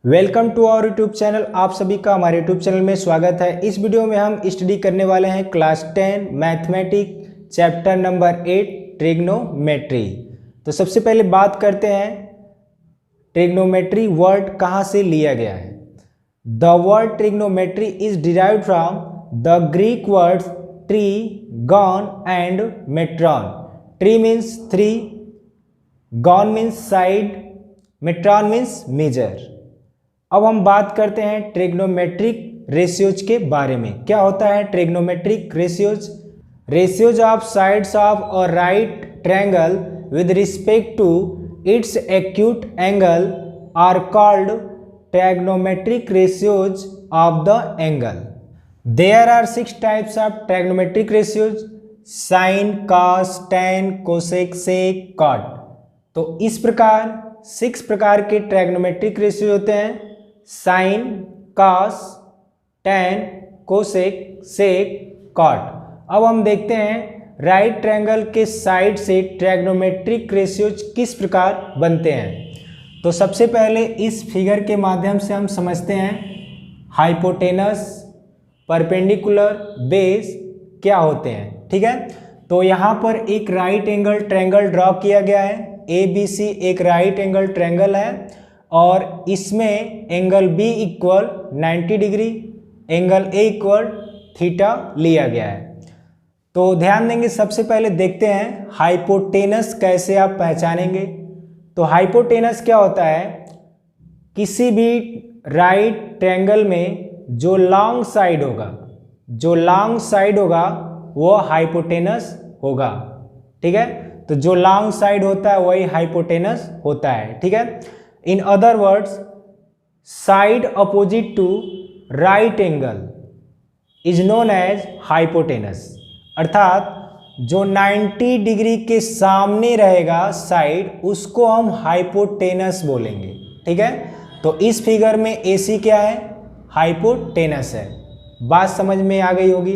Welcome to our YouTube channel. आप सभी का हमारे यूट्यूब चैनल में स्वागत है। इस वीडियो में हम स्टडी करने वाले हैं class 10 mathematics chapter number 8 trigonometry. तो सबसे पहले बात करते हैं ट्रिग्नोमेट्री वर्ड कहाँ से लिया गया है। The word trigonometry is derived from the Greek words tri, gon and metron. Tri means three, gon means side, metron means measure. अब हम बात करते हैं ट्रिग्नोमेट्रिक रेशियोज के बारे में। क्या होता है trigonometric ratios? Ratios of sides of a right triangle with respect to its acute angle are called trigonometric ratios of the angle. There are 6 types of trigonometric ratios: sine, cos, tan, cosec, sec, cot. तो इस प्रकार 6 प्रकार के trigonometric ratio होते हैं: sign, cos, tan, cosec, sec, cot. अब हम देखते हैं राइट ट्रायंगल के साइड से ट्रिग्नोमेट्रिक रेशियोज किस प्रकार बनते हैं। तो सबसे पहले इस फिगर के माध्यम से हम समझते हैं हाइपोटेनस, परपेंडिकुलर, बेस क्या होते हैं। ठीक है, तो यहाँ पर एक राइट एंगल ट्रायंगल ड्रॉ किया गया है। ABC एक राइट एंगल ट्रायंगल है और इसमें angle B equal 90 degree, angle A equal theta लिया गया है। तो ध्यान देंगे, सबसे पहले देखते हैं हाइपोटेनस कैसे आप पहचानेंगे। तो हाइपोटेनस क्या होता है? किसी भी राइट ट्रायंगल में जो लॉन्ग साइड होगा वो हाइपोटेनस होगा। ठीक है, तो जो लॉन्ग साइड होता है वही हाइपोटेनस होता है। ठीक है, in other words side opposite to right angle is known as hypotenuse. अर्थात जो 90 डिग्री के सामने रहेगा साइड, उसको हम हाइपोटेनस बोलेंगे। ठीक है, तो इस फिगर में AC क्या है? हाइपोटेनस है। बात समझ में आ गई होगी।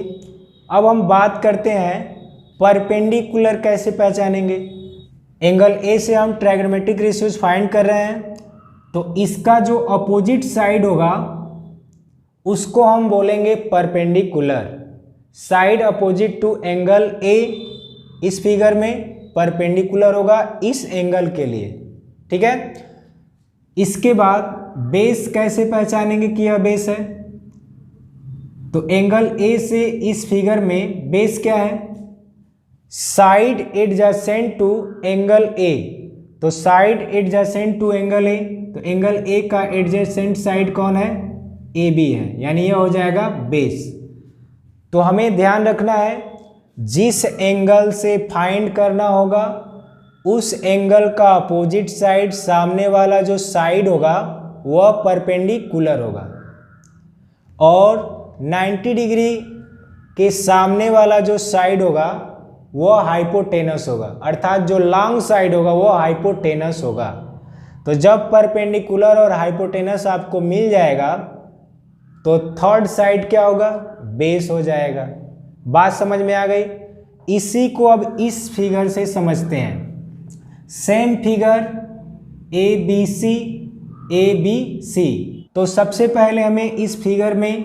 अब हम बात करते हैं परपेंडिकुलर कैसे पहचानेंगे। एंगल A से हम ट्रिग्नोमेट्रिक रेशियोज फाइंड कर रहे हैं, तो इसका जो अपोजिट साइड होगा उसको हम बोलेंगे perpendicular. Side opposite to angle A इस फिगर में परपेंडिकुलर होगा इस एंगल के लिए। ठीक है, इसके बाद बेस कैसे पहचानेंगे कि यह बेस है। तो एंगल A से इस फिगर में बेस क्या है? Side adjacent to angle A। तो side adjacent to angle A, तो एंगल A का एडजेसेंट साइड कौन है? AB है, यानी यह हो जाएगा बेस। तो हमें ध्यान रखना है जिस एंगल से फाइंड करना होगा उस एंगल का अपोजिट साइड, सामने वाला जो साइड होगा वह परपेंडिकुलर होगा, और 90 डिग्री के सामने वाला जो साइड होगा वह हाइपोटेनस होगा। अर्थात जो लॉन्ग साइड होगा वह हाइपोटेनस होगा। तो जब परपेंडिकुलर और हाइपोटेनस आपको मिल जाएगा तो थर्ड साइड क्या होगा? बेस हो जाएगा। बात समझ में आ गई। इसी को अब इस फिगर से समझते हैं। Same figure ABC। तो सबसे पहले हमें इस फिगर में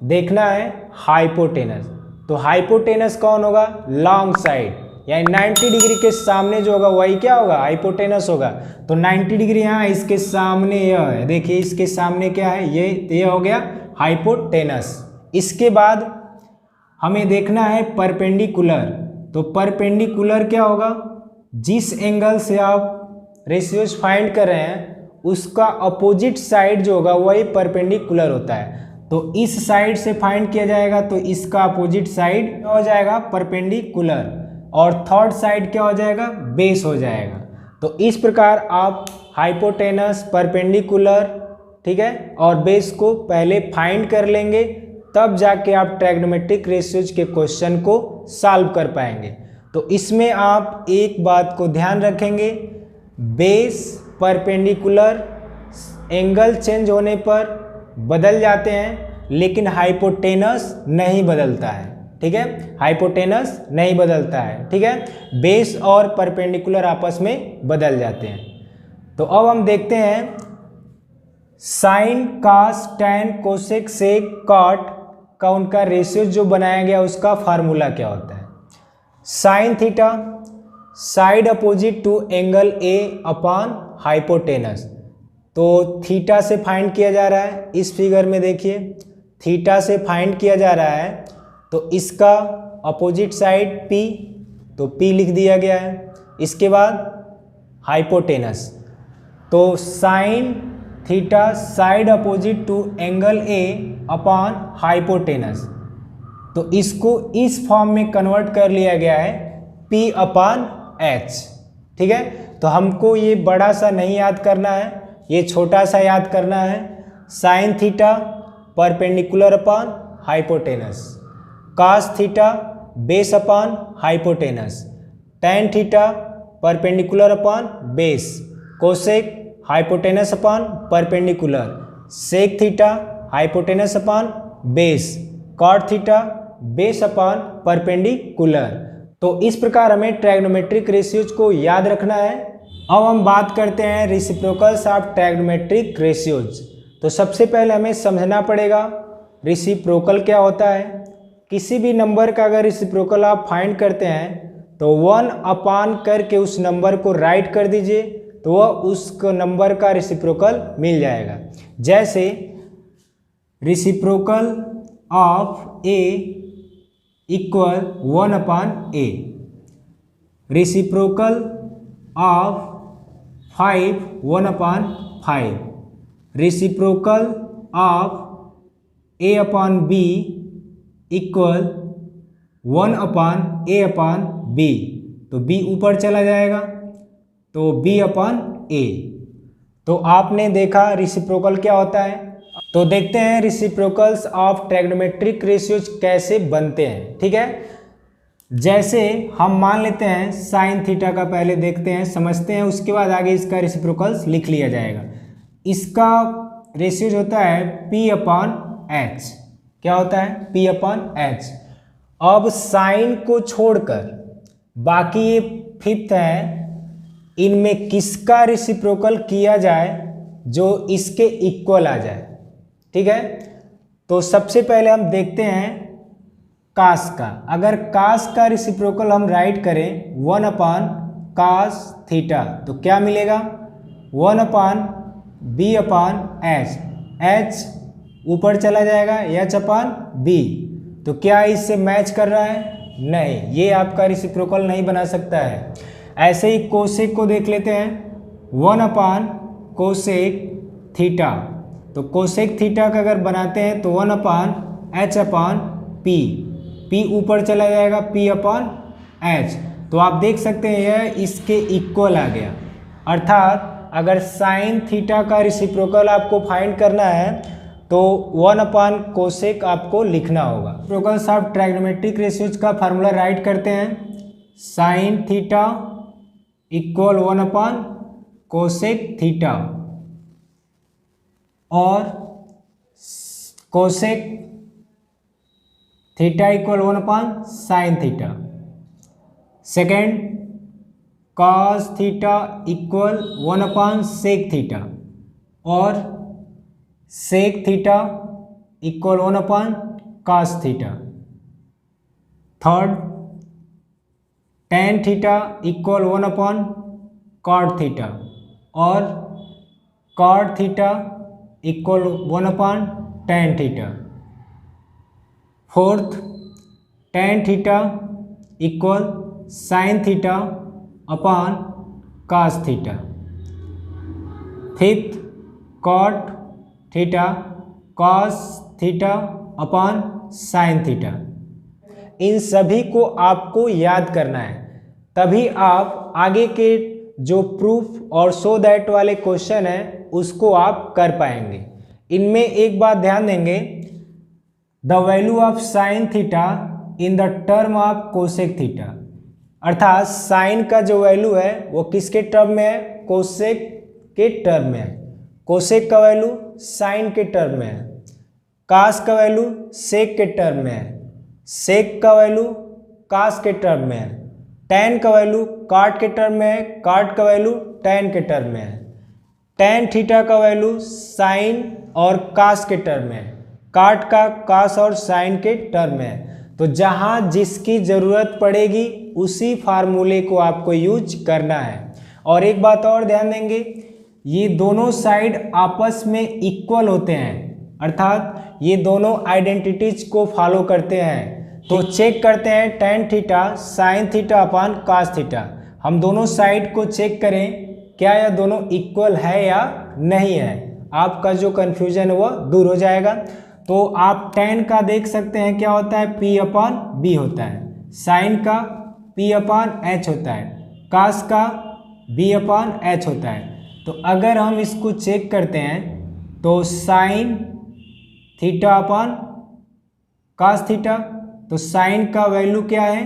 देखना है हाइपोटेनस। तो हाइपोटेनस कौन होगा? लॉन्ग साइड, यानी 90 डिग्री के सामने जो होगा वही क्या होगा? हाइपोटेनस होगा। तो 90 डिग्री यहाँ, इसके सामने यह है, देखिए इसके सामने क्या है? ये हो गया हाइपोटेनस। इसके बाद हमें देखना है परपेंडिकुलर। तो परपेंडिकुलर क्या होगा? जिस एंगल से आप रेशियोज फाइंड कर रहे हैं उसका अपोजिट साइड जो होगा वही परपेंडिकुलर होता है। तो इस साइड से फाइंड किया जाएगा तो इसका अपोजिट साइड क्या हो जाएगा? परपेंडिकुलर, और थर्ड साइड क्या हो जाएगा? बेस हो जाएगा। तो इस प्रकार आप हाइपोटेनस, परपेंडिकुलर, ठीक है, और बेस को पहले फाइंड कर लेंगे, तब जाके आप ट्रिग्नोमेट्रिक रेशियोज के क्वेश्चन को सॉल्व कर पाएंगे। तो इसमें आप एक बात को ध्यान रखेंगे, बेस परपेंडिकुलर एंगल चेंज होने पर बदल जाते हैं, लेकिन हाइपोटेनस नहीं बदलता है। ठीक है, हाइपोटेनस नहीं बदलता है। ठीक है, बेस और परपेंडिकुलर आपस में बदल जाते हैं। तो अब हम देखते हैं साइन कास टैन कोसेक सेक कॉट का उनका रेशियो जो बनाया गया उसका फार्मूला क्या होता है। Sine theta side opposite to angle A upon hypotenuse. तो थीटा से फाइंड किया जा रहा है, इस फिगर में देखिए थीटा से फाइंड किया जा रहा है, तो इसका अपोजिट साइड P, तो P लिख दिया गया है। इसके बाद हाइपोटेनस, तो sine theta side opposite to angle A upon hypotenuse, तो इसको इस फॉर्म में कन्वर्ट कर लिया गया है P अपॉन H। ठीक है, तो हमको ये बड़ा सा नहीं याद करना है, ये छोटा सा याद करना है। Sine theta perpendicular upon hypotenuse, cos theta base upon hypotenuse, tan theta perpendicular upon base, cosec hypotenuse upon perpendicular, sec theta hypotenuse upon base, cot theta base upon perpendicular. तो इस प्रकार हमें ट्रायगोनोमेट्रिक रेशियोज को याद रखना है। अब हम बात करते हैं रेसिप्रोकल्स ऑफ ट्रायगोनोमेट्रिक रेशियोज। तो सबसे पहले हमें समझना पड़ेगा रेसिप्रोकल क्या होता है। किसी भी नंबर का अगर रेसिप्रोकल आप फाइंड करते हैं तो 1 अपान करके उस नंबर को राइट कर दीजिए, तो वह उस नंबर का रेसिप्रोकल मिल जाएगा। जैसे reciprocal of A equal 1 upon A, reciprocal of 5 1 upon 5, reciprocal of A upon B equal 1 upon A upon B, तो बी ऊपर चला जाएगा तो बी अपॉन ए। तो आपने देखा रेसिप्रोकल क्या होता है। तो देखते हैं रेसिप्रोकल्स ऑफ ट्रायगोनोमेट्रिक रेशियोज कैसे बनते हैं। ठीक है, जैसे हम मान लेते हैं साइन थीटा का पहले देखते हैं, समझते हैं, उसके बाद आगे इसका रेसिप्रोकल्स लिख लिया जाएगा। इसका रेशियोज होता है P अपॉन H। क्या होता है? P upon H। अब साइन को छोड़कर बाकी ये फिफ्थ है, इनमें किसका रेसिप्रोकल किया जाए जो इसके इक्वल आ जाए। ठीक है, तो सबसे पहले हम देखते हैं कास का। अगर कास का रेसिप्रोकल हम राइट करें 1 अपान कास थीटा, तो क्या मिलेगा? 1 अपान बी अपान एच, एच ऊपर चला जाएगा, एच अपान बी। तो क्या इससे मैच कर रहा है? नहीं, ये आपका रेसिप्रोकल नहीं बना सकता है। ऐसे ही कोसेक को देख लेते हैं, 1 अपान कोसेक थीटा, तो कोसेक थीटा का अगर बनाते हैं तो 1 अपान एच अपान पी, पी ऊपर चला जाएगा, पी अपॉन एच। तो आप देख सकते हैं यह इसके इक्वल आ गया। अर्थात अगर साइन थीटा का रेसिप्रोकल आपको फाइंड करना है तो 1 अपान कोसेक आपको लिखना होगा। रेसिप्रोकल्स ऑफ ट्रायगोनोमेट्रिक रेशियोज का फार्मूला राइट करते हैं, sine theta equal 1 upon cosec theta और cosec theta equal 1 upon sine theta. Second, cos theta equal 1 upon sec theta और sec theta equal 1 upon cos theta. Third, tan theta equal 1 upon cot theta और cot theta equal 1 upon tan theta. Fourth, tan theta equal sine theta upon cos theta. Fifth, cot theta cos theta upon sine theta. इन सभी को आपको याद करना है, तभी आप आगे के जो प्रूफ और सो दैट वाले क्वेश्चन है उसको आप कर पाएंगे। इनमें एक बात ध्यान देंगे, the value of sine theta in the term of cosec theta, अर्थात साइन का जो वैल्यू है वो किसके टर्म में है? कोसेक के टर्म में है। कोसेक का वैल्यू साइन के टर्म में है, कास का वैल्यू सेक के टर्म में है, सेक का वैल्यू कास के टर्म में है, टैन का वैल्यू काट के टर्म में है, काट का वैल्यू टैन के टर्म में है। tan थीटा का वैल्यू साइन और कास के टर्म में, काट का कास और साइन के टर्म में। तो जहां जिसकी जरूरत पड़ेगी उसी फार्मूले को आपको यूज करना है। और एक बात और ध्यान देंगे, ये दोनों साइड आपस में इक्वल होते हैं, अर्थात ये दोनों आइडेंटिटीज को फॉलो करते हैं। तो चेक करते हैं tan theta sine theta upon cos theta. हम दोनों साइड को चेक करें क्या यह दोनों इक्वल है या नहीं है। आपका जो कन्फ्यूजन है वह दूर हो जाएगा। तो आप tan का देख सकते हैं क्या होता है, p अपान b होता है, साइन का p अपान h होता है, कास का b अपान h होता है। तो अगर हम इसको चेक करते हैं तो sine theta upon cos theta, तो साइन का वैल्यू क्या है,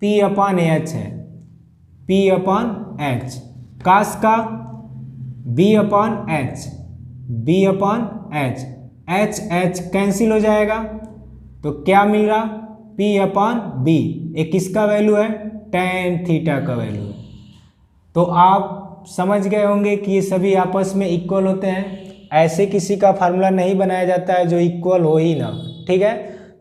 p अपान एच है, p अपान एच, कास का b upon H, b upon H, H H cancel हो जाएगा। तो क्या मिल रहा, p अपान b, एक किसका वैल्यू है, tan थीटा का वैल्यू है। तो आप समझ गए होंगे कि ये सभी आपस में इक्वल होते हैं। ऐसे किसी का फार्मूला नहीं बनाया जाता है जो इक्वल हो ही ना, ठीक है।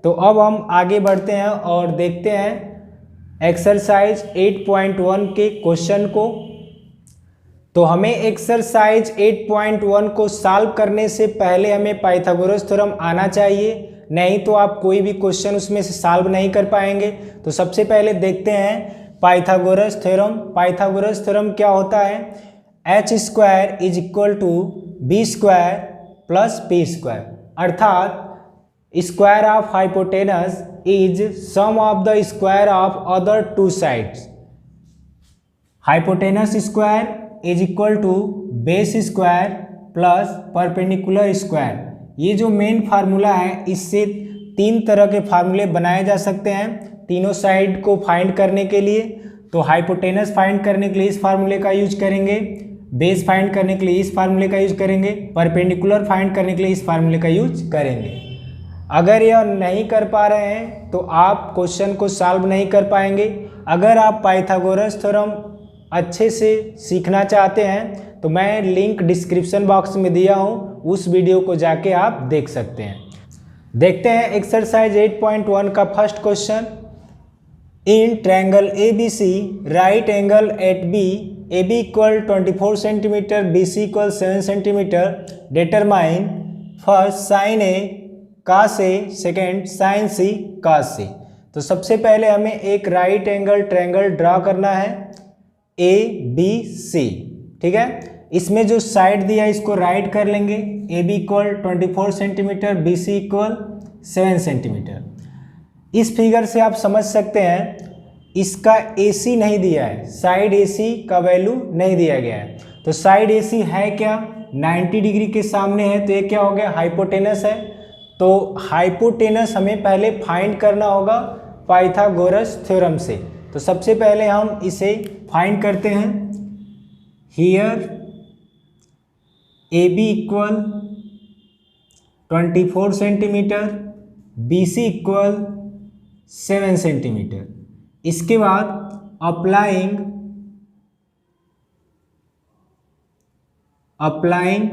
तो अब हम आगे बढ़ते हैं और देखते हैं एक्सरसाइज 8.1 के क्वेश्चन को। तो हमें एक्सरसाइज 8.1 को सॉल्व करने से पहले हमें पाइथागोरस थ्योरम आना चाहिए, नहीं तो आप कोई भी क्वेश्चन उसमें से सॉल्व नहीं कर पाएंगे। तो सबसे पहले देखते हैं पाइथागोरस थ्योरम। पाइथागोरस थ्योरम क्या होता है, H square is equal to B square plus P square, अर्थात square of hypotenuse is sum of the square of other two sides. Hypotenuse square is equal to base square plus perpendicular square. ये जो main formula है, इससे तीन तरह के फार्मूले बनाए जा सकते हैं तीनों साइड को फाइंड करने के लिए। तो हाइपोटेनस फाइंड करने के लिए इस फार्मूले का यूज करेंगे, बेस फाइंड करने के लिए इस फार्मूले का यूज करेंगे, परपेंडिकुलर फाइंड करने के लिए इस फार्मूले का यूज करेंगे। अगर यह नहीं कर पा रहे हैं तो आप क्वेश्चन को सॉल्व नहीं कर पाएंगे। अगर आप पाइथागोरस थ्योरम अच्छे से सीखना चाहते हैं तो मैं लिंक डिस्क्रिप्शन बॉक्स में दिया हूँ, उस वीडियो को जाके आप देख सकते हैं। देखते हैं एक्सरसाइज 8.1 का first question. In triangle ABC right angle at B, AB equal 24 centimeter, BC equal 7 centimeter, determine first sine A cos A, second sine C cos C। तो सबसे पहले हमें एक राइट एंगल ट्रायंगल ड्रा करना है ABC, ठीक है। इसमें जो साइड दिया है इसको राइट कर लेंगे, AB equal 24 centimeter, BC equal 7 centimetre. इस फिगर से आप समझ सकते हैं इसका AC नहीं दिया है, साइड AC का वैल्यू नहीं दिया गया है। तो साइड AC है क्या, 90 डिग्री के सामने है, तो ये क्या हो गया, हाइपोटेनस है। तो हाइपोटेनस हमें पहले फाइंड करना होगा पाइथागोरस थ्योरम से। तो सबसे पहले हम इसे फाइंड करते हैं। Here AB equal 24 centimeter, BC equal 7 centimeter. इसके बाद applying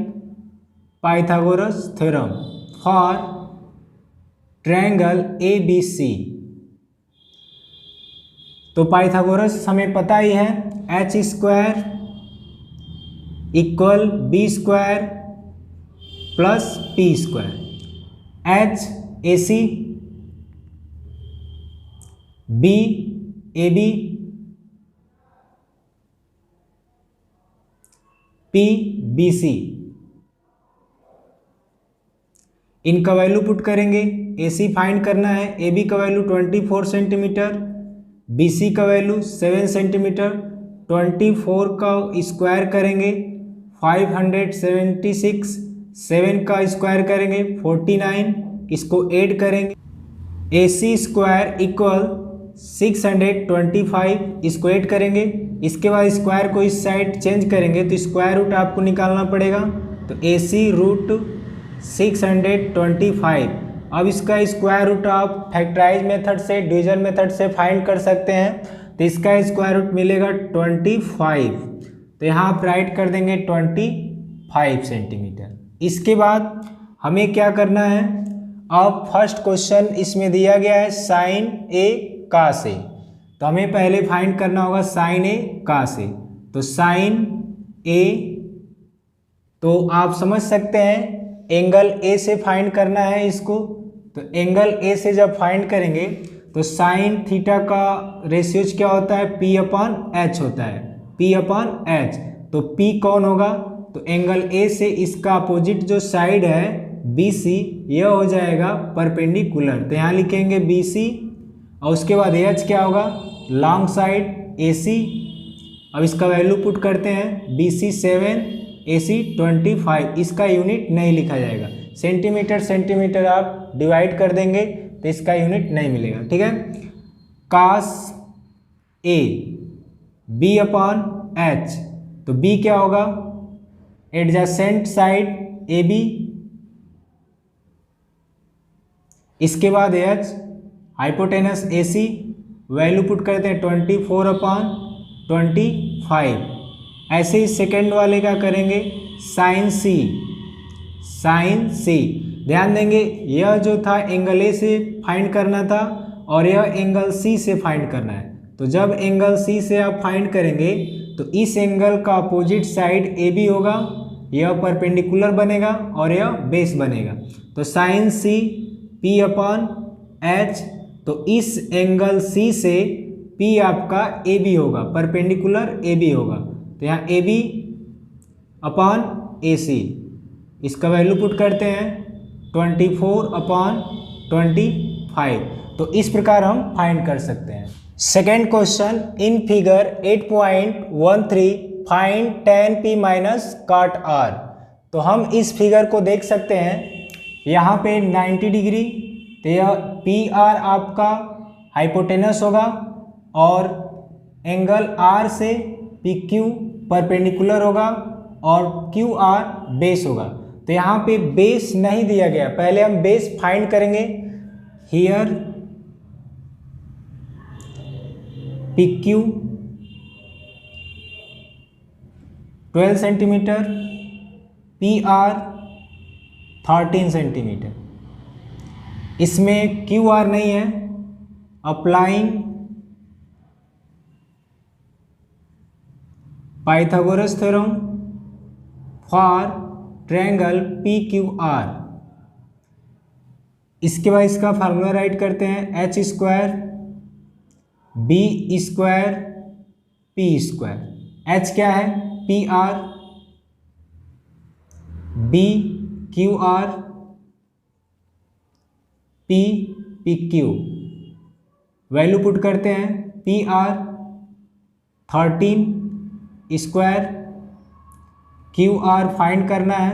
Pythagoras theorem for triangle ABC। तो पाइथागोरस हमें पता ही है, H square equal B square plus P square, H AC B AB P BC। इनका वैल्यू पुट करेंगे, AC फाइंड करना है, AB का वैल्यू 24 सेंटीमीटर, BC का वैल्यू 7 सेंटीमीटर। 24 का स्क्वायर करेंगे 576, 7 का स्क्वायर करेंगे 49, इसको ऐड करेंगे, AC स्क्वायर इक्वल 625, इसको ऐड करेंगे। इसके बाद स्क्वायर को इस साइड चेंज करेंगे तो स्क्वायर रूट आपको निकालना पड़ेगा। तो AC रूट 625। अब इसका स्क्वायर रूट आप फैक्टराइज मेथड से, डिवीजन मेथड से फाइंड कर सकते हैं। तो इसका स्क्वायर रूट मिलेगा 25। तो यहाँ आप राइट कर देंगे 25 सेंटीमीटर। इसके बाद हमें क्या करना है, अब फर्स्ट क्वेश्चन इसमें दिया गया है साइन ए का से, तो हमें पहले फाइंड करना होगा साइन ए का से। तो साइन ए, तो आप समझ सकते हैं एंगल ए से फाइंड करना है इसको। तो एंगल ए से जब फाइंड करेंगे तो साइन थीटा का रेशियोज क्या होता है, पी अपॉन एच होता है, पी अपॉन एच। तो पी कौन होगा, तो एंगल ए से इसका अपोजिट जो साइड है बी सी, यह हो जाएगा परपेंडिकुलर। तो यहाँ लिखेंगे बी सी और उसके बाद एच क्या होगा, लॉन्ग साइड ए सी। अब इसका वैल्यू पुट करते हैं, बी सी 7, ए सी 25। इसका यूनिट नहीं लिखा जाएगा, सेंटीमीटर सेंटीमीटर आप डिवाइड कर देंगे तो इसका यूनिट नहीं मिलेगा, ठीक है। Cos A B upon H, तो बी क्या होगा, एडजेसेंट साइड ए बी। इसके बाद H hypotenuse A C, value put करते हैं 24 अपॉन 25। ऐसे ही सेकेंड वाले का करेंगे साइन सी, साइन सी। ध्यान देंगे यह जो था एंगल ए से फाइंड करना था और यह एंगल सी से फाइंड करना है। तो जब एंगल सी से आप फाइंड करेंगे तो इस एंगल का अपोजिट साइड ए बी होगा, यह परपेंडिकुलर बनेगा और यह बेस बनेगा। तो sine C P upon H, तो इस एंगल सी से पी आपका ए बी होगा, परपेंडिकुलर ए बी होगा। तो यहाँ ए बी अपॉन ए सी, इसका वैल्यू पुट करते हैं 24 अपॉन 25। तो इस प्रकार हम फाइंड कर सकते हैं। Second question, in figure 8.13 find tan p minus cot r। तो हम इस फिगर को देख सकते हैं, यहाँ पे 90 डिग्री, तो यह पी आर आपका हाइपोटेनस होगा और एंगल आर से पी क्यू परपेंडिकुलर होगा और क्यू आर बेस होगा। तो यहाँ पे बेस नहीं दिया गया, पहले हम बेस फाइंड करेंगे। Here P Q 12 centimeter, P R 13 centimeter. इसमें क्यू आर नहीं है। Applying Pythagoras theorem for triangle P Q R. इसके बाद इसका फार्मूला राइट करते हैं, H square B square P square. H क्या है, P R, B Q R, P P Q. Value put करते हैं, P R 13 square, Q R find करना है,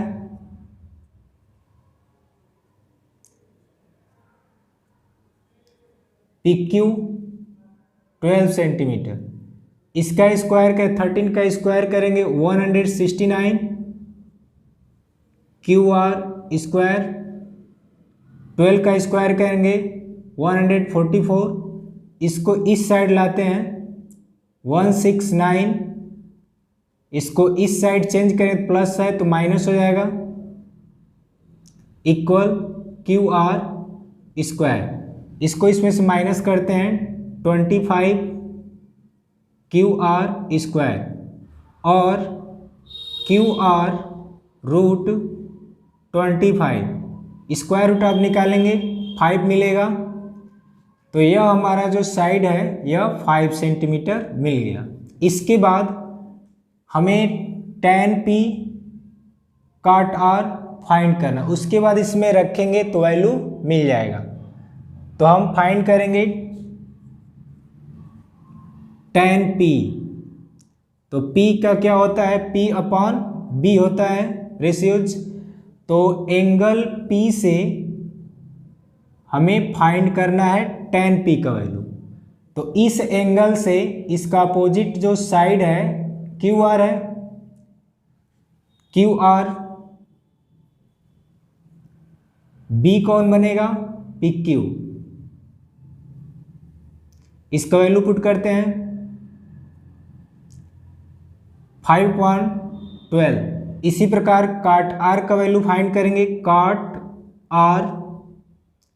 पी क्यू 12 सेंटीमीटर। इसका स्क्वायर का 13 का स्क्वायर करेंगे 169, क्यू आर स्क्वायर 12 का स्क्वायर करेंगे 144। इसको इस साइड लाते हैं 169, इसको इस साइड चेंज करें, प्लस है तो माइनस हो जाएगा, इक्वल क्यू आर स्क्वायर। इसको इसमें से माइनस करते हैं 25 क्यू आर स्क्वायर और Q R root 25। Square root आप निकालेंगे 5 मिलेगा। तो यह हमारा जो साइड है यह 5 सेंटीमीटर मिल गया। इसके बाद हमें tan p cot r find करना, उसके बाद इसमें रखेंगे तो वैल्यू मिल जाएगा। तो हम फाइंड करेंगे tan p। तो p का क्या होता है, p अपॉन b होता है रेशियोज। तो एंगल p से हमें फाइंड करना है tan p का वैल्यू। तो इस एंगल से इसका अपोजिट जो साइड है क्यू आर है, क्यू आर, बी कौन बनेगा, पी क्यू। इसका वैल्यू पुट करते हैं, 5.12। इसी प्रकार काट आर का वैल्यू फाइंड करेंगे, काट आर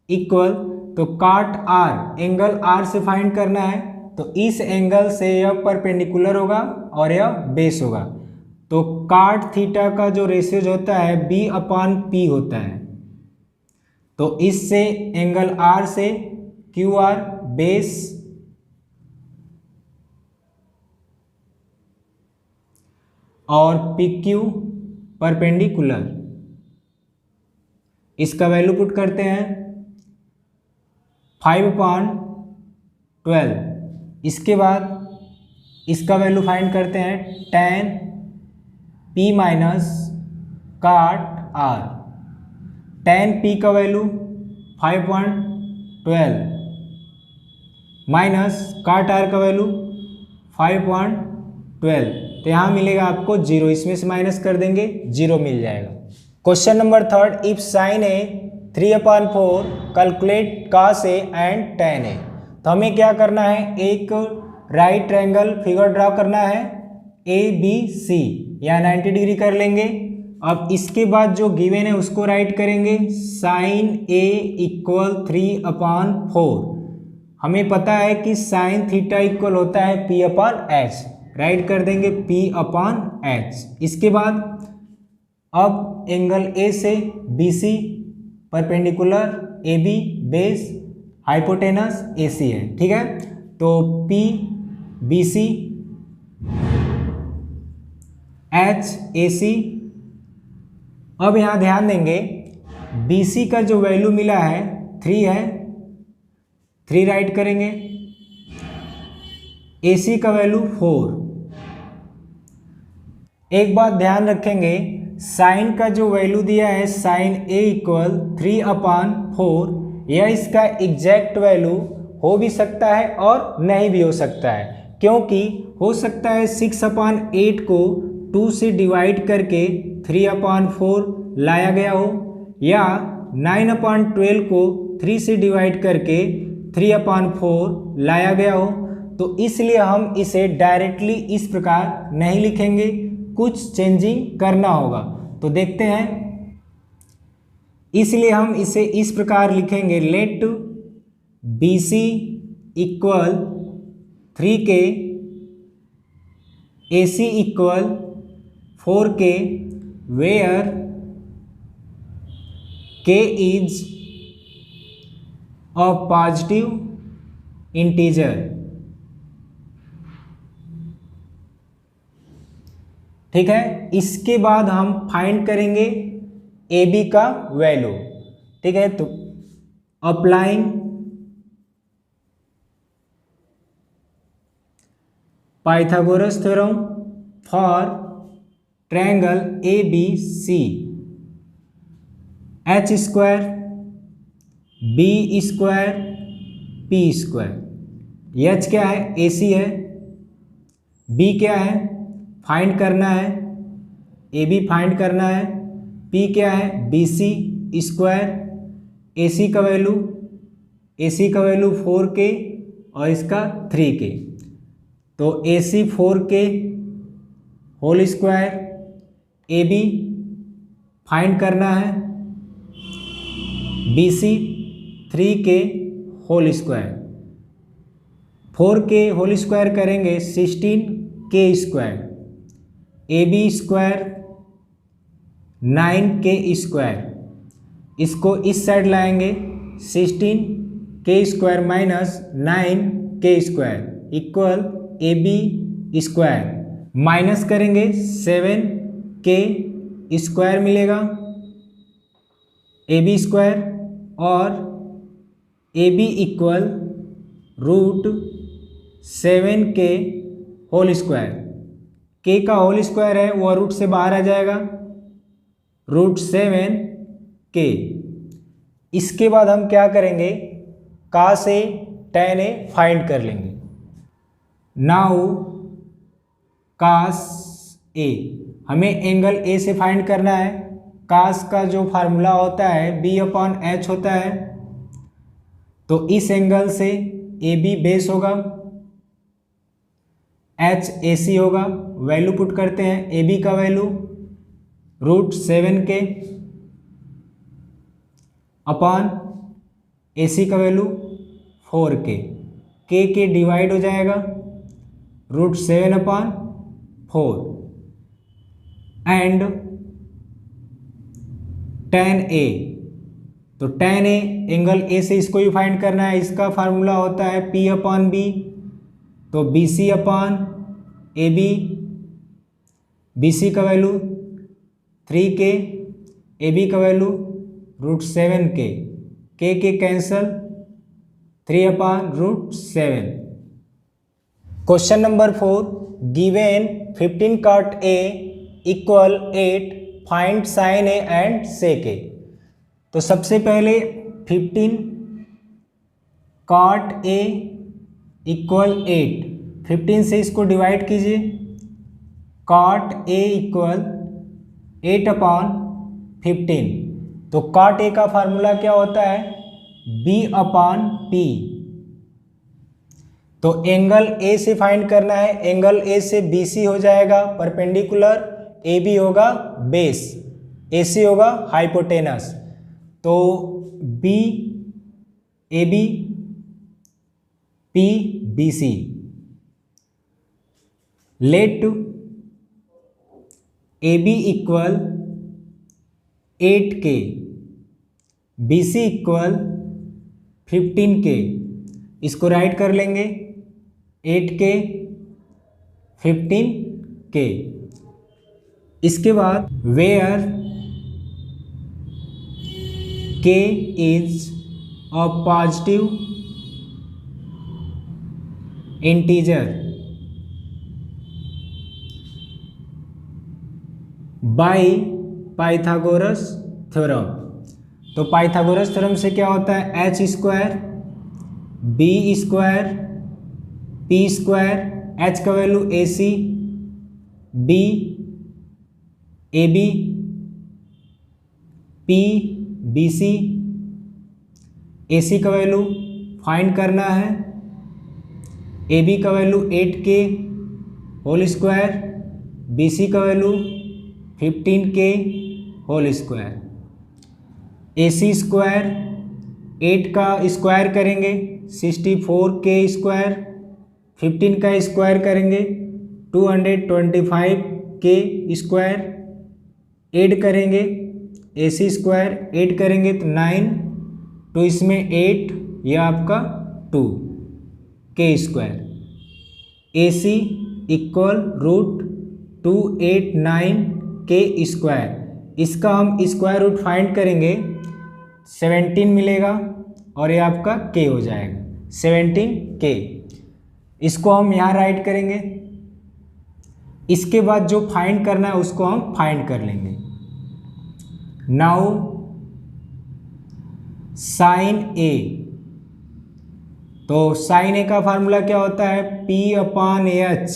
इक्वल, तो काट आर एंगल आर से फाइंड करना है, तो इस एंगल से यह परपेंडिकुलर होगा और यह बेस होगा। तो काट थीटा का जो रेशियोज होता है B/P होता है। तो इससे एंगल आर से क्यू आर बेस और PQ परपेंडिकुलर, इसका वैल्यू पुट करते हैं 5/12। इसके बाद इसका वैल्यू फाइंड करते हैं tan P माइनस काट आर। tan P का वैल्यू 5.12 माइनस काट आर का वैल्यू 5.12, तो यहाँ मिलेगा आपको 0, इसमें से माइनस कर देंगे 0 मिल जाएगा। Question number 3, if sine A 3/4 calculate cos A and tan A. तो हमें क्या करना है, एक राइट ट्रायंगल फिगर ड्रा करना है ABC, या 90 डिग्री कर लेंगे। अब इसके बाद जो गिवन है उसको राइट करेंगे, साइन A इक्वल 3/4। हमें पता है कि साइन थीटा इक्वल होता है P/H, राइट कर देंगे P/H। इसके बाद अब एंगल A से BC perpendicular, AB base, hypotenuse AC है, ठीक है। तो PBC HAC। अब यहाँ ध्यान देंगे BC का जो वैल्यू मिला है 3 है, 3 राइट करेंगे, AC का वैल्यू 4। एक बात ध्यान रखेंगे, साइन का जो वैल्यू दिया है साइन A इक्वल 3/4, यह इसका एग्जैक्ट वैल्यू हो भी सकता है और नहीं भी हो सकता है, क्योंकि हो सकता है 6/8 को 2 से डिवाइड करके 3/4 लाया गया हो, या 9/12 को 3 से डिवाइड करके 3/4 लाया गया हो। तो इसलिए हम इसे डायरेक्टली इस प्रकार नहीं लिखेंगे, कुछ चेंजिंग करना होगा। तो देखते हैं, इसलिए हम इसे इस प्रकार लिखेंगे, let BC equal 3K, AC equal 4K, where K is a positive integer. ठीक है, इसके बाद हम फाइंड करेंगे AB का वैल्यू, ठीक है। तो applying Pythagoras theorem for triangle ABC, H square B square P square. H क्या है, AC है, B क्या है, फाइंड करना है, AB फाइंड करना है, P क्या है, BC स्क्वायर, AC का वैल्यू 4K और इसका 3K। तो AC 4K whole square, AB फाइंड करना है, BC 3K whole square. 4K whole square करेंगे 16K square, AB square 9K square, इसको इस साइड लाएंगे, 16K square minus 9K square equal AB square, minus करेंगे 7K स्क्वायर मिलेगा AB स्क्वायर, और AB equal √7K whole square. K का whole square है वह रूट से बाहर आ जाएगा, √7K। इसके बाद हम क्या करेंगे, cos A tan A find कर लेंगे। नाउ cos A, हमें एंगल A से फाइंड करना है। cos का जो फार्मूला होता है B/H होता है, तो इस एंगल से AB बेस होगा, एच ए सी होगा, वैल्यू पुट करते हैं, ए बी का वैल्यू √7 के अपॉन ए सी का वैल्यू 4 के डिवाइड हो जाएगा √7 अपॉन 4 एंड tan ए, तो tan ए एंगल ए से इसको भी फाइंड करना है, इसका फार्मूला होता है P अपॉन बी, तो B C upon A B, B C का वैल्यू 3 के, ए बी का वैल्यू √7 के cancel 3 upon √7। Question number 4, given 15 cot A equal 8, find sine A and sec A. तो सबसे पहले 15 cot A इक्वल 8, 15 से इसको डिवाइड कीजिए, cot A इक्वल 8 अपॉन 15, तो cot A का फार्मूला क्या होता है, B अपॉन P। तो एंगल ए से फाइंड करना है, एंगल ए से BC हो जाएगा परपेंडिकुलर, AB होगा बेस, AC होगा हाइपोटेनस, तो B AB P BC। Let AB equal 8 K, BC equal 15 के, इसको राइट कर लेंगे 8 के 15 के। इसके बाद where K is a positive integer by Pythagoras theorem. तो पाइथागोरस थ्योरम से क्या होता है, H square B square P square, H का value A C, B A B, P B C, A C का वैल्यू फाइंड करना है, A B का वैल्यू 8 के होल स्क्वायर, बी सी का वैल्यू 15 के होल स्क्वायर, ए सी स्क्वायर 8 का square करेंगे 64 के स्क्वायर, 15 का स्क्वायर करेंगे 225 के स्क्वायर, ऐड करेंगे ए सी स्क्वायर, ऐड करेंगे तो 9, तो इसमें 8, यह आपका 2 के स्क्वायर, ए सी इक्वल √289 के स्क्वायर। इसका हम स्क्वायर रूट फाइंड करेंगे 17 मिलेगा और ये आपका के हो जाएगा 17 के। इसको हम यहाँ राइट करेंगे, इसके बाद जो फाइंड करना है उसको हम फाइंड कर लेंगे। नाउ साइन ए, तो साइन ए का फार्मूला क्या होता है, P अपॉन एच।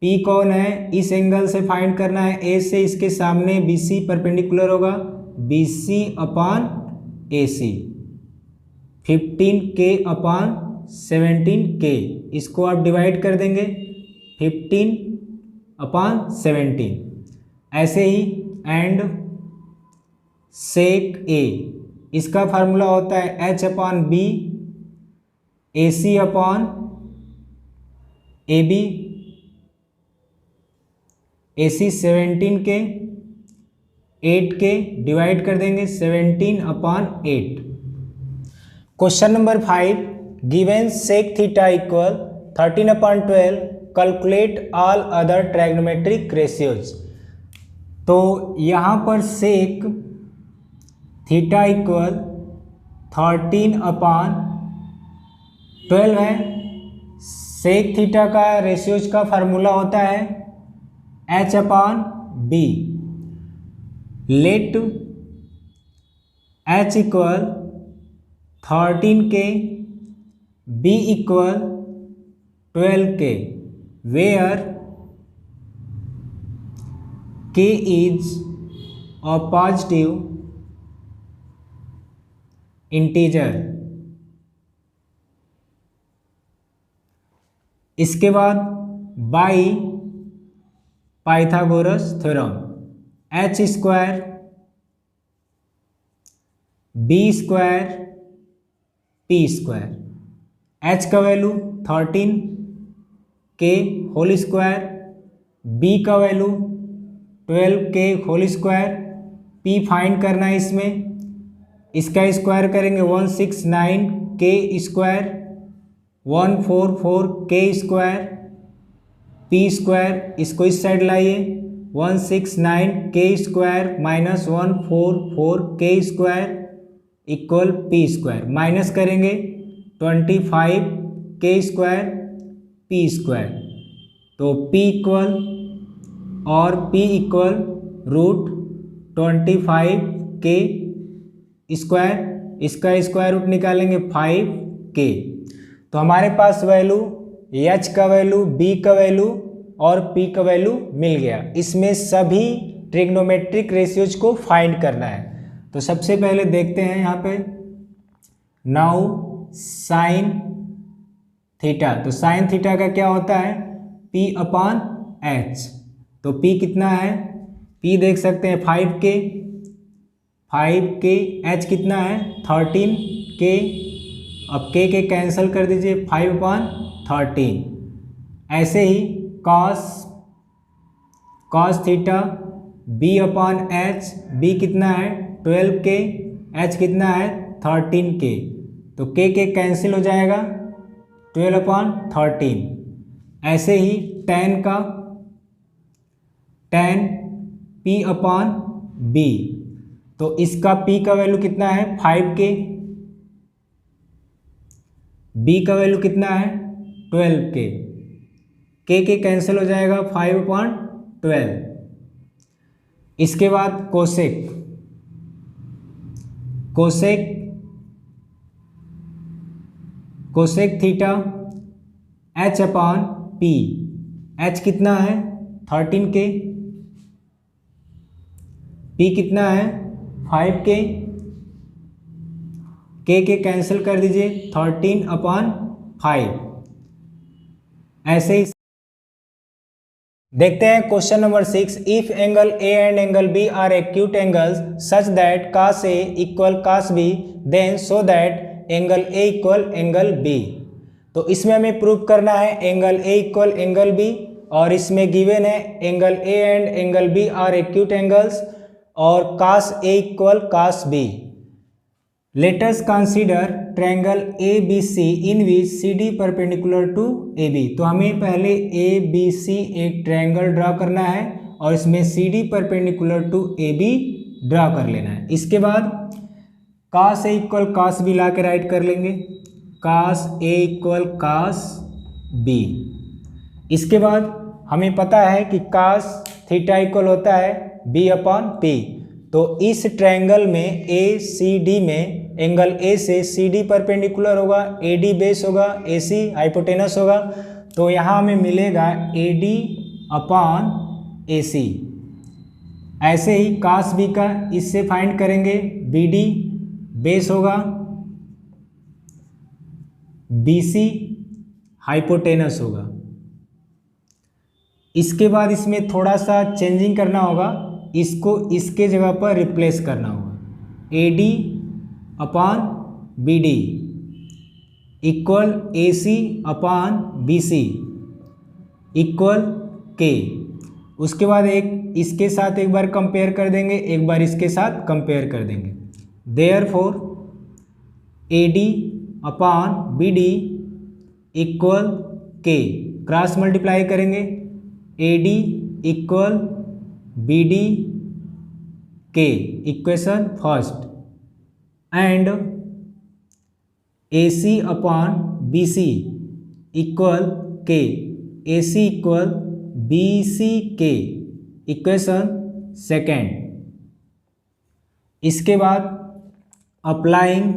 P कौन है, इस एंगल से फाइंड करना है, ए से इसके सामने BC परपेंडिकुलर होगा, BC अपॉन AC, 15 के अपॉन 17 के, इसको आप डिवाइड कर देंगे 15 अपॉन 17, ऐसे ही एंड सेक ए, इसका फार्मूला होता है H upon B, AC upon AB, AC 17 के 8 के डिवाइड कर देंगे 17 upon 8। Question number 5, given sec theta equal 13/12, calculate all other trigonometric ratios. तो यहाँ पर सेक थीटा इक्वल 13/12 है। सेक थीटा का रेशियोज का फार्मूला होता है H upon B. Let H equal 13 K, B equal 12 K, where K is a positive integer. इसके बाद by Pythagoras theorem, H square B square P square, H का value 13 K whole square, B का value 12 के whole square, P find करना है इसमें, इसका square करेंगे 169 के स्क्वायर, 144 के स्क्वायर, पी स्क्वायर, इसको इस साइड लाइए, 169 के स्क्वायर माइनस 144 के square equal P square, minus करेंगे 25 के स्क्वायर पी स्क्वायर, तो पी इक्वल और पी इक्वल रूट 25 के स्क्वायर, इसका स्क्वायर रूट निकालेंगे 5 के, तो हमारे पास वैल्यू एच का वैल्यू, बी का वैल्यू और पी का वैल्यू मिल गया। इसमें सभी ट्रिग्नोमेट्रिक रेशियोज को फाइंड करना है। तो सबसे पहले देखते हैं यहाँ पे, नाउ साइन थीटा, तो साइन थीटा का क्या होता है, P अपॉन एच, तो P कितना है, P देख सकते हैं 5 के, H कितना है 13 के, अब के कैंसिल कर दीजिए, 5 अपॉन 13, ऐसे ही cos theta B upon H, B कितना है 12 के, H कितना है 13 के, तो के कैंसिल हो जाएगा 12 अपॉन 13, ऐसे ही tan P अपॉन B, तो इसका P का वैल्यू कितना है 5 के, B का वैल्यू कितना है 12 के कैंसिल हो जाएगा 5 अपॉन 12। इसके बाद cosec theta H upon P, H कितना है 13 के, P कितना है 5 के कैंसिल कर दीजिए 13 अपॉन 5, ऐसे ही देखते हैं question number 6, if angle A and angle B are acute angles such that cos A equal cos B, then so that angle A equal angle B. तो इसमें हमें प्रूव करना है angle A equal angle B, और इसमें given है angle A and angle B are acute angles और cos A equal cos B। Let us consider triangle ABC in which CD perpendicular to AB। तो हमें पहले ABC एक triangle draw करना है और इसमें CD perpendicular to AB draw कर लेना है। इसके बाद cos A equal cos B ला के राइट कर लेंगे, cos A equal cos B। इसके बाद हमें पता है कि cos थीटा इक्वल होता है B अपॉन P, तो इस ट्रायंगल में ACD में एंगल ए से CD परपेंडिकुलर होगा, AD बेस होगा, AC हाइपोटेनस होगा, तो यहाँ हमें मिलेगा AD अपॉन AC। ऐसे ही cos B का इससे फाइंड करेंगे, BD बेस होगा, BC हाइपोटेनस होगा। इसके बाद इसमें थोड़ा सा चेंजिंग करना होगा, इसको इसके जगह पर रिप्लेस करना होगा, AD upon BD equal AC upon BC equal K। उसके बाद एक इसके साथ एक बार कंपेयर कर देंगे, एक बार इसके साथ कंपेयर कर देंगे, therefore AD upon BD equal K, cross multiply करेंगे, AD equal BD K, equation first, and AC upon BC equal K, AC equal BC K, equation second. इसके बाद applying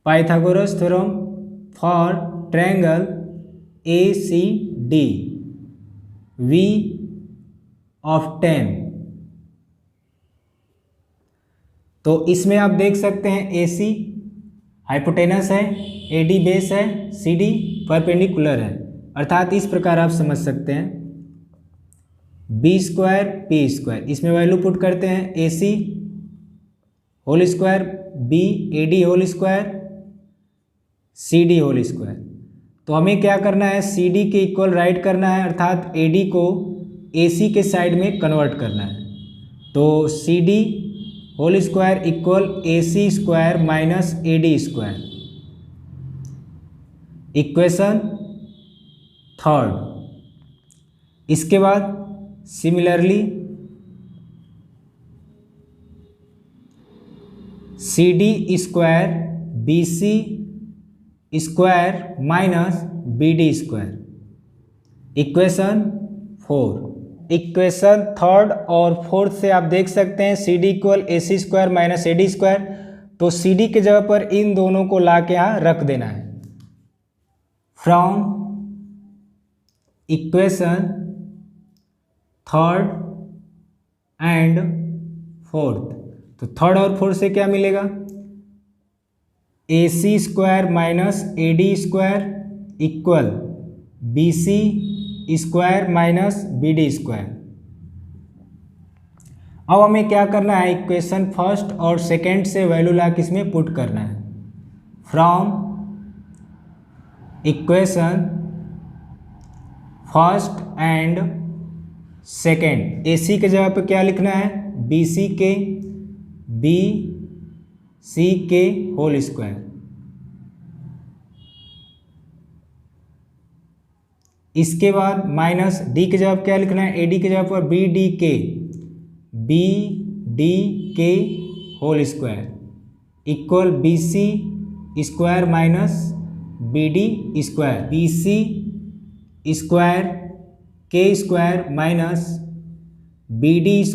Pythagoras theorem for triangle ACD, V of 10। तो इसमें आप देख सकते हैं AC hypotenuse है, AD बेस है, CD परपेंडिकुलर है। अर्थात इस प्रकार आप समझ सकते हैं B² P², इसमें वैल्यू पुट करते हैं AC whole square B AD whole square CD whole square. तो हमें क्या करना है, CD के इक्वल राइट करना है, अर्थात AD को AC के साइड में कन्वर्ट करना है। तो CD whole square equal AC² minus AD²। Equation third. इसके बाद similarly CD² BC² minus BD²। Equation four. Equation third और फोर्थ से आप देख सकते हैं CD equal AC² minus AD²। तो CD के जगह पर इन दोनों को ला के यहाँ रख देना है। From equation third and fourth, तो थर्ड और फोर्थ से क्या मिलेगा, AC² minus AD² equal BC² minus BD²। अब हमें क्या करना है, इक्वेशन फर्स्ट और सेकेंड से वैल्यू ला के इसमें पुट करना है। From equation first and second, AC के जगह पे क्या लिखना है, BC² होल स्क्वायर। इसके बाद माइनस D के जगह क्या लिखना है, AD के जगह पर BD² whole square equal BC² minus BD²। BC² minus BD²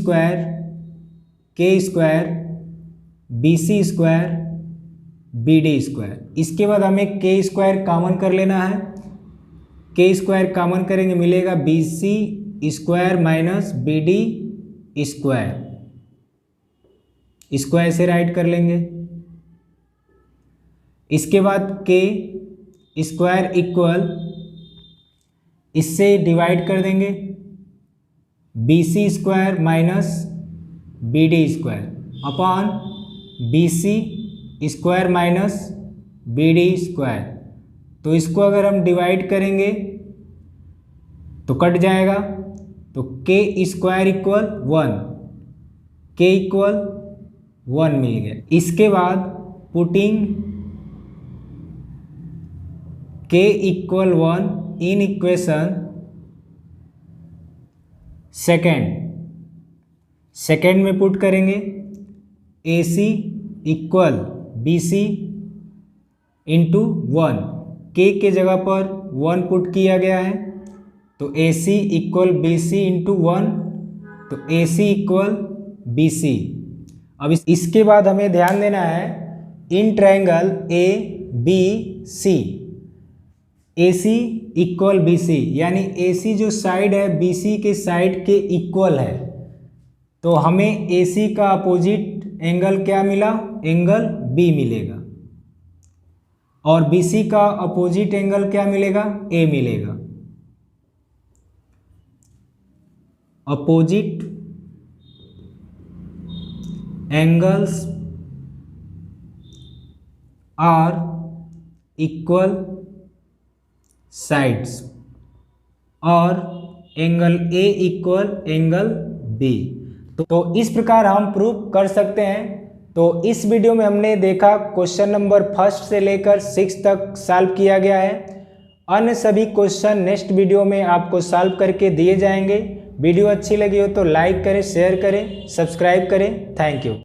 BC² BD²। इसके बाद हमें K² कॉमन कर लेना है। K² कॉमन करेंगे मिलेगा BC² माइनस BD²। इसको ऐसे राइट कर लेंगे। इसके बाद K² इक्वल, इससे डिवाइड कर देंगे BC² minus BD² upon BC² minus BD²। तो इसको अगर हम डिवाइड करेंगे तो कट जाएगा, तो K² इक्वल 1, K इक्वल 1 मिल गया। इसके बाद putting K equal 1 in equation second में पुट करेंगे AC equal BC into 1, K के जगह पर 1 पुट किया गया है, तो AC इक्वल BC इंटू 1, तो AC इक्वल BC। अब इसके बाद हमें ध्यान देना है इन triangle ABC, AC equal BC, यानी AC जो साइड है BC के साइड के इक्वल है, तो हमें AC का अपोजिट एंगल क्या मिला, एंगल B मिलेगा, और BC का अपोजिट एंगल क्या मिलेगा, A मिलेगा। Opposite angles are equal sides और angle A equal angle B। तो इस प्रकार हम प्रूव कर सकते हैं। तो इस वीडियो में हमने देखा क्वेश्चन नंबर 1 से लेकर 6 तक सॉल्व किया गया है। अन्य सभी क्वेश्चन नेक्स्ट वीडियो में आपको सॉल्व करके दिए जाएंगे। वीडियो अच्छी लगी हो तो लाइक करें, शेयर करें, सब्सक्राइब करें। Thank you.